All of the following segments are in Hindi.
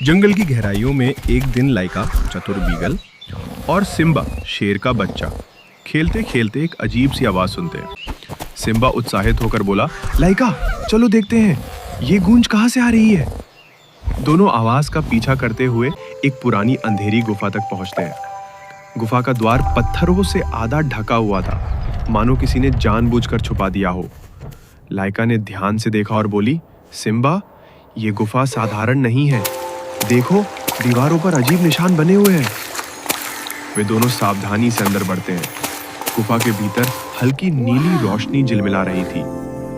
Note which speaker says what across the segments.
Speaker 1: जंगल की गहराइयों में एक दिन लाइका चतुर बीगल और सिम्बा शेर का बच्चा खेलते खेलते एक अजीब सी आवाज सुनते हैं। सिम्बा उत्साहित होकर बोला, लाइका चलो देखते हैं ये गूंज कहाँ से आ रही है। दोनों आवाज का पीछा करते हुए एक पुरानी अंधेरी गुफा तक पहुंचते हैं। गुफा का द्वार पत्थरों से आधा ढका हुआ था, मानो किसी ने जानबूझकर छुपा दिया हो। लाइका ने ध्यान से देखा और बोली, सिम्बा ये गुफा साधारण नहीं है, देखो दीवारों पर अजीब निशान बने हुए हैं। वे दोनों सावधानी से अंदर बढ़ते हैं। गुफा के भीतर हल्की नीली रोशनी झिलमिला रही थी।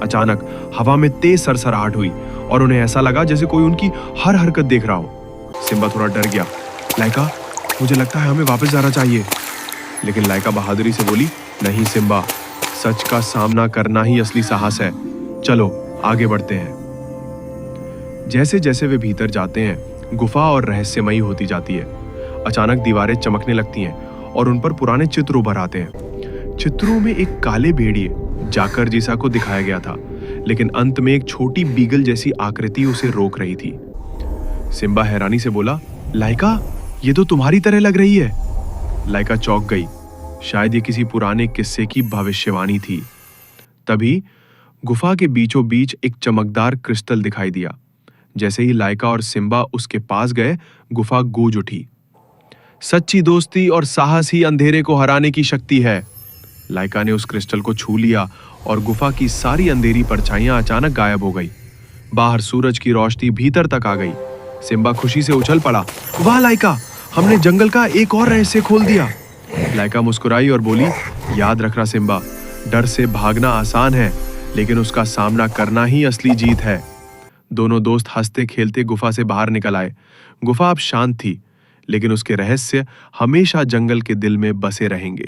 Speaker 1: अचानक हवा में तेज सरसराहट हुई और उन्हें ऐसा लगा जैसे कोई उनकी हर हरकत देख रहा हो। सिम्बा थोड़ा डर गया। लाइका मुझे लगता है हमें वापस जाना चाहिए। लेकिन लाइका बहादुरी से बोली, नहीं सिम्बा, सच का सामना करना ही असली साहस है, चलो आगे बढ़ते हैं। जैसे जैसे वे भीतर जाते हैं गुफा और रहस्यमयी होती जाती है। अचानक दीवारें चमकने लगती हैं और उन पर पुराने चित्र उभर आते हैं। चित्रों में एक काले भेड़िए जाकर जैसा को दिखाया गया था, लेकिन अंत में एक छोटी बीगल जैसी आकृति उसे रोक रही थी। सिम्बा हैरानी से बोला, लाइका ये तो तुम्हारी तरह लग रही है। लाइका चौंक गई, शायद ये किसी पुराने किस्से की भविष्यवाणी थी। तभी गुफा के बीचों बीच एक चमकदार क्रिस्टल दिखाई दिया। जैसे ही लाइका और सिम्बा उसके पास गए, गुफा गूंज उठी। सच्ची दोस्ती और साहस ही अंधेरे को हराने की शक्ति है। लाइका ने उस क्रिस्टल को छू लिया और गुफा की सारी अंधेरी परछाइयां अचानक गायब हो गई। बाहर सूरज की रोशनी भीतर तक आ गई। सिम्बा खुशी से उछल पड़ा, वाह लाइका, हमने जंगल का एक और रहस्य खोल दिया। लाइका मुस्कुराई और बोली, याद रखना सिम्बा, डर से भागना आसान है, लेकिन उसका सामना करना ही असली जीत है। दोनों दोस्त हंसते खेलते गुफा से बाहर निकल आए। गुफा अब शांत थी, लेकिन उसके रहस्य हमेशा जंगल के दिल में बसे रहेंगे।